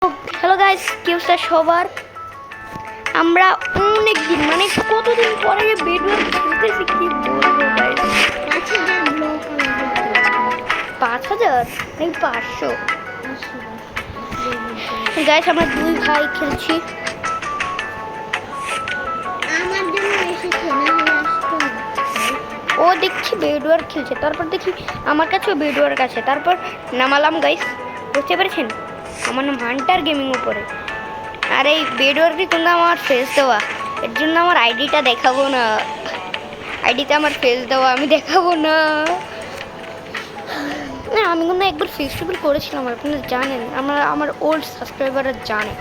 Hello guys, কি অবস্থা সবার? আমরা অনেক দিন মানে কতদিন পরে বেডওয়ার খেলতেছি, কি বলবো গাইস। 5,000 নাকি 500? গাইস আমরা দুই ভাই খেলছি। ও দেখছি বেডওয়ার খেলছে, তারপর দেখি আমার কাছেও বেডওয়ার কাছে, তারপর নামালাম গাইস। বুঝতে পেরেছেন, আমার নাম হান্টার গেমিং উপরে। আর এই বেডওয়ার্কে কিন্তু আমার ফেস দেওয়া, এর জন্য আমার আইডিটা দেখাবো না। আইডিতে আমার ফেস দেওয়া, আমি দেখাবো না। না, আমি কিন্তু একবার ফেস্টিভ্যাল করেছিলাম, আপনারা জানেন, আমার ওল্ড সাবস্ক্রাইবাররা জানে।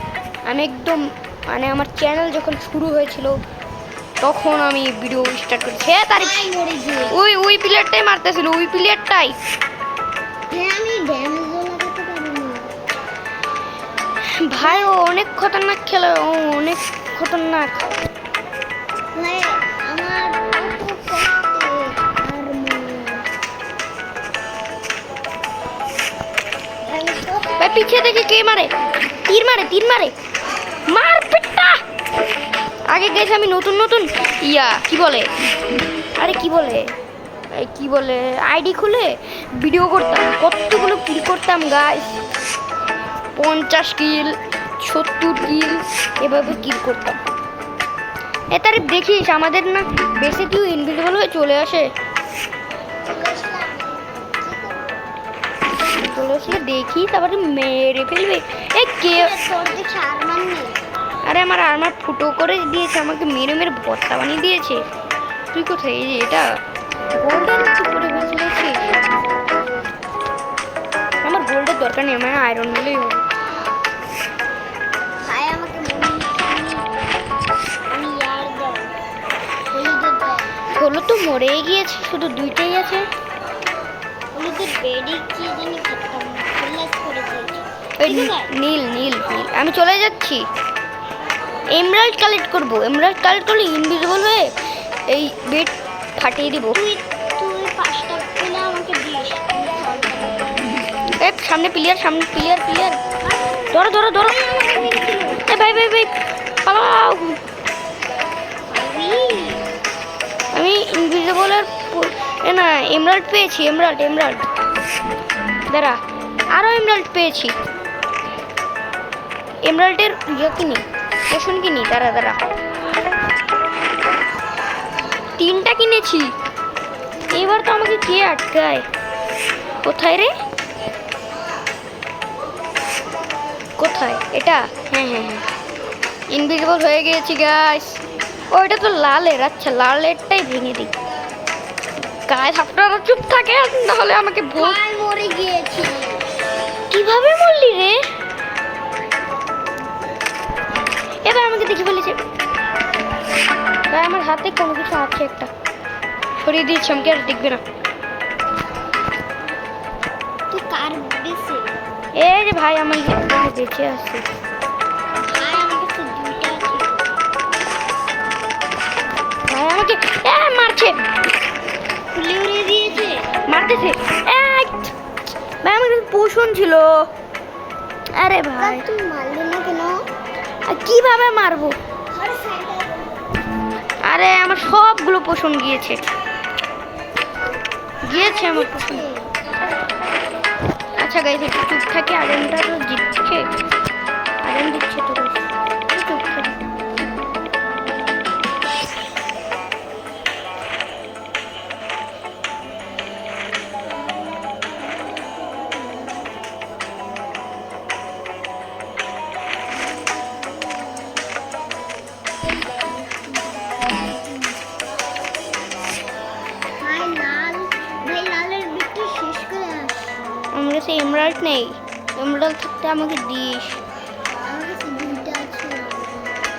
আমি একদম মানে আমার চ্যানেল যখন শুরু হয়েছিল তখন আমি ভিডিও স্টার্ট করেছি। হ্যাঁ, তার ওই প্লেয়ারটাই মারতেছিল, ওই প্লেয়ারটাই। ভাই ও অনেক খতরনাক খেলে, ও অনেক খতরনাক। ভাই পিছিয়ে থেকে কে মারে? তীর মারে মার পিটটা। আগে গেছে আমি নতুন কি বলে, আরে কি বলে আইডি খুলে ভিডিও করতাম, কতগুলো কিল করতাম গাইস। 50 কিল, 70 কিল, এভাবে কিল করতাম। তার দেখিস আমাদের না বেশি কেউ ইনভিজিবল হয়ে চলে আসে, দেখি তারপরে মেরে ফেলবে। কে? আরে আমার আর্মার ফুটো করে দিয়েছে, আমাকে মেরে ভর্তা বানিয়ে দিয়েছে। তুই কোথায়? এই যে এটা গোল্ডেন করে ফেলেছি। আমার গোল্ডের দরকার নেই, আমার আয়রন হলেই হবে। হলো তো মরেই গিয়েছে, শুধু দুইটাই আছে। নীল আমি চলে যাচ্ছি। এমরাল্ড কালেক্ট করবো, এমরাল্ড কালেক্ট করলে ইনভিজিবল হয়ে এই বেড ফাটিয়ে দিব। সামনে প্লেয়ার ধরো ভাই পালাও। আমি ইনভিজিবলের না এমরাল্ড পেয়েছি, এমরাল্ড দাঁড়া, আরো এমরাল্ড পেয়েছি। এমরাল্ডের পোষণ কিনি, দাঁড়া 3টা কিনেছি। এবার তো আমাকে কে আটকায়? কোথায় রে? কোথায় এটা? হ্যাঁ ইনভিজিবল হয়ে গিয়েছি গাইস। ওইটা তো লালের, আচ্ছা লালেরটাই ভেঙে দিই গাইস। আপনারা চুপ থাকে, নাহলে আমাকে মরে গিয়েছি। কিভাবে মরলি রে? এবার আমাকে দেখে ফেলেছে ভাই। আমার হাতে কোনো কিছু আছে, একটা সরিয়ে দিয়েছি, আমাকে আর দেখবে না। এই যে ভাই আমার বেঁচে আছে। ভাই আমাকে মারছে, মারতেছে। ভাই আমার পোষণ ছিল। আরে ভাই তুমি মারলে না কেন? কিভাবে মারবো? আরে আমার সবগুলো পোষণ গিয়েছে আমার পোষণ। আচ্ছা গাইস, একটু চুপ থাকে। আরেনটা তো জিতছে, আরেন দিচ্ছে তো চুপ থাকে। আমার কাছে এমরাল্ড নেই, এমরাল্ড থাকতে আমাকে দিস।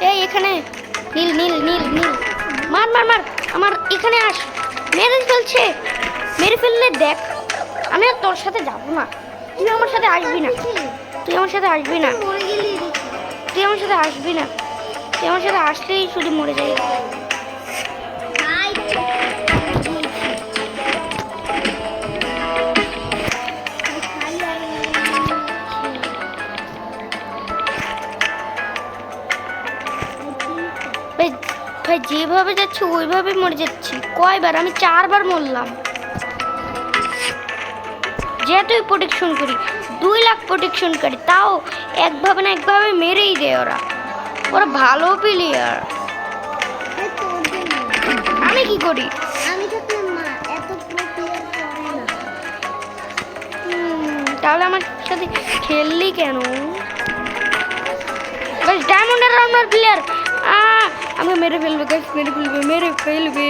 এই এখানে নীল মার আমার এখানে আস। মেরে ফেললে দেখ, আমি আর তোর সাথে যাবো না। তুই আমার সাথে আসবি না, তুই আমার সাথে আসলেই শুধু মরে যাই। ভাই ভাই যেভাবে যাচ্ছে ওইভাবে মরে যাচ্ছি। কয়বার আমি 4 বার মরলাম। যেহেতু প্রোটেকশন করি 2 লাখ প্রোটেকশন করি, তাও একভাবে না একভাবে মেরেই দেয় ওরা। ওরা ভালো প্লেয়ার। আমি কি করি? তাহলে আমার সাথে খেললি কেন? ডায়মন্ডের রাউন্ডার প্লেয়ার আমাকে মেরে ফেলবে গাইস, মেরে ফেলবে।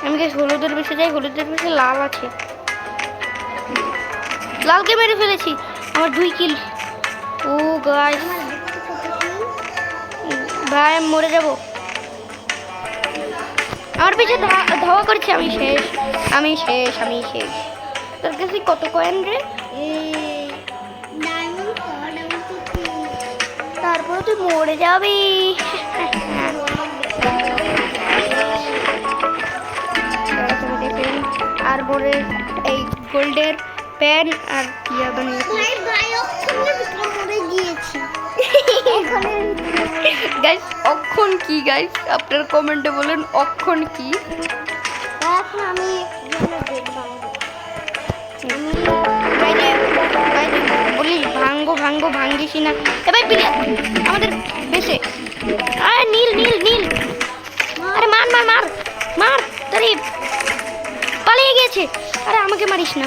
আমি গাইস হলুদের বেশে যাই, হলুদের বেশে লাল আছে। লালকে মেরে ফেলেছি, আমার 2 কিল। ও গাইস ভাই আমি মরে যাব। আমার পিছে ধাওয়া করছে। আমি শেষ, আমি শেষ, আমি শেষ। তোর কাছে কত কয়েন রে? তারপর তুই মরে যাবি। আর বলে এই গোল্ডের প্যান আর ইয়া বানিয়েছি গাইস। অক্ষণ কি গাইস? আপনার কমেন্টে বলেন অক্ষণ কি। আমি বলি ভাঙ্গো ভাঙ্গো, ভাঙ্গিস না এবার প্লেয়ার আমাদের বেশে। আরে নীল নীল নীল, আরে মার মার মার মার। তারে পালিয়ে গেছে। আরে আমাকে মারিস না,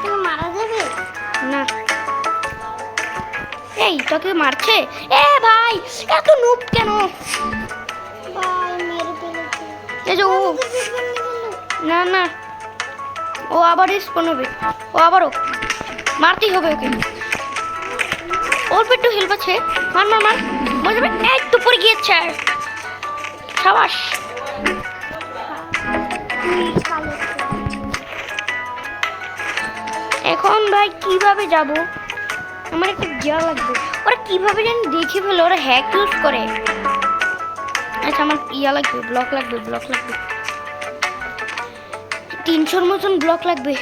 তুমি মারা যাবে না। এই তোকে মারছে। এ ভাই এত নুব কেন? ভাই মেরে ফেলেছে। এই যে ও না না, ও আবার স্পন হবে। ও আবারও মারতেই হবে ওকে। অল্প একটু হেল্প আছে। মার মার মার, মরে যাবে। এই তো পড়ে গিয়েছে। সাবাস। এখন ভাই কিভাবে যাব? আমার একটা যা লাগবে। ওরা কিভাবে জানি দেখে ফেলে, ওরা হ্যাক ইউজ করে। আচ্ছা আমার ইয়া লাগবে, ব্লক লাগবে, ব্লক লাগবে 300-র মতন ব্লক লাগবে।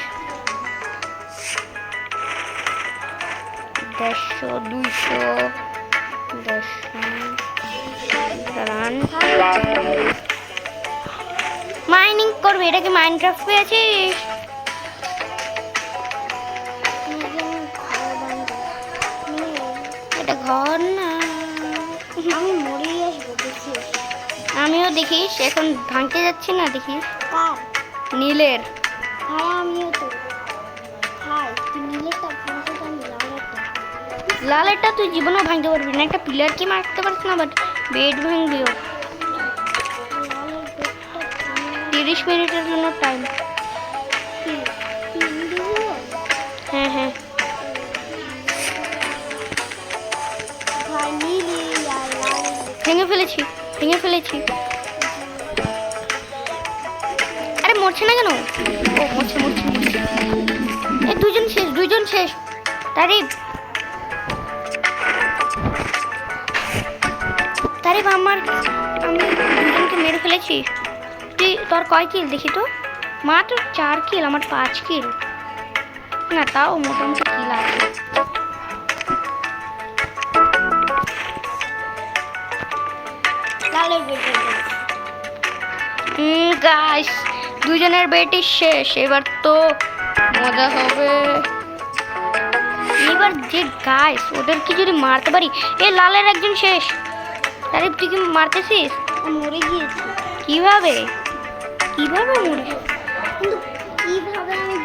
150, 200, 10 মাইনিং করবে। এটা কি মাইনক্রাফট পেয়েছিস? এটা ঘর না, আমি মরেই আসবো দেখিস। আমিও দেখিস এখন ভাঙতে যাচ্ছি না, দেখিস নীলের। হ্যাঁ আমিও তো। হ্যাঁ নীলেরটা ভাঙতে জানি, লালেরটা তুই জীবনেও ভাঙতে পারবি না। একটা পিলার কি মারতে পারছ না, বাট বেড ভাঙবিও। 30 মিনিটের জন্য টাইম। হ্যাঁ হ্যাঁ ভেঙে ফেলেছি, ভেঙে ফেলেছি। আরে মরছে না কেন? ও মরছে মরছে মরছে। এই দুজন শেষ, দুজন শেষ। তারিফ তারিফ আমার, আমি দুজনকে মেরে ফেলেছি। তুই তোর কয় কিল দেখি তো? মাত্র 4 কিল, আমার 5 কিল। না তাও মোটামুটি কিল আছে। গাইস দুজনের বেটি শেষ। এবার তো মজা হবে। এবার যে গাইস ওদের কি যদি মারতে পারি। এ লালের একজন শেষ। তারিফ তুই কি মারতেছিস? মরে গিয়েছি। কিভাবে কিভাবে মরে? কিন্তু কিভাবে আমি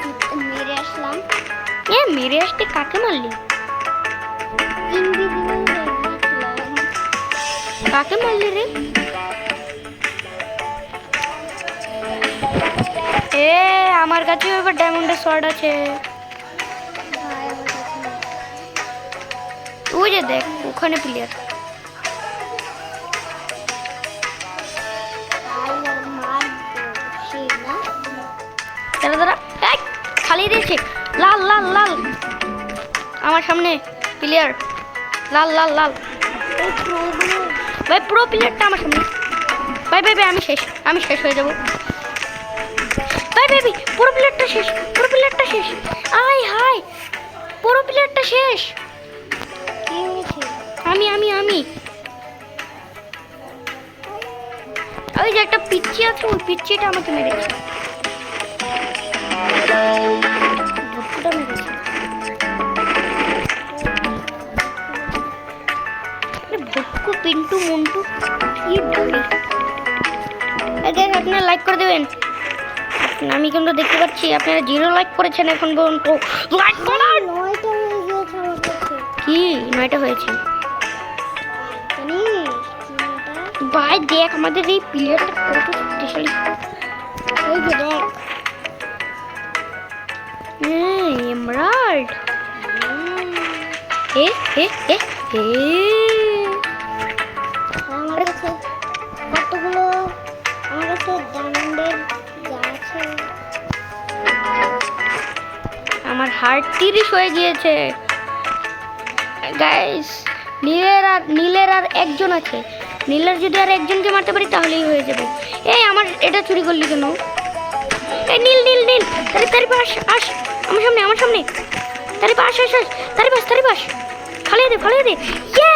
মেরে আসলাম? এ মেরে আসতে কাকে মারলি? কাকে মারলি রে? এ আমার কাছে এবার ডায়মন্ডের শর্ট আছে। ওই যে দেখ ওখানে প্লেয়ার। দাঁড়া দাঁড়া, খালি দিয়েছে। লাল লাল লাল আমার সামনে প্লেয়ার। লাল লাল লাল ভাই, প্রো প্লেয়ারটা আমার সামনে। ভাই ভাই ভাই আমি শেষ, আমি শেষ হয়ে যাবো। ভাই ভাই ভাই পুরো প্লেয়ারটা শেষ, পুরো প্লেয়ারটা শেষ। আই হাই পুরো প্লেয়ারটা শেষ। আমি আমি আমি ওই যে একটা পিচ্চি আছে, ওই পিচ্চিটা আমাকে মেরেছে। ভুট্টুটা মেরেছে। ভুট্টু পিন্টু মন্টু কি বলে? আপনারা লাইক করে দেবেন। আমি কিন্তু দেখতে পাচ্ছি আপনারা 0 লাইক করেছেন এখন পর্যন্ত। লাইক করুন। 9টা হয়ে গেছে আমার কাছে। কি 9টা হয়েছে? ভাই দেখ আমাদের এই প্লেয়ারটা কত শক্তিশালী। এই যে দেখ এমরাল্ড। এ এ এ এ আমার কাছে কতগুলো, আমার কাছে ডায়মন্ডের যা আছে। আমার হার্ট 30 হয়ে গিয়েছে গাইস। নীলের আর একজন আছে। নীলের যদি আর একজনকে মারতে পারি তাহলেই হয়ে যাবে। এই আমার এটা চুরি করলি কেন? এই নীল নীল নীল তারি পাস আস আমার সামনে। তারি পাস আস আস তারি পাস ফালিয়ে দে। ইয়ে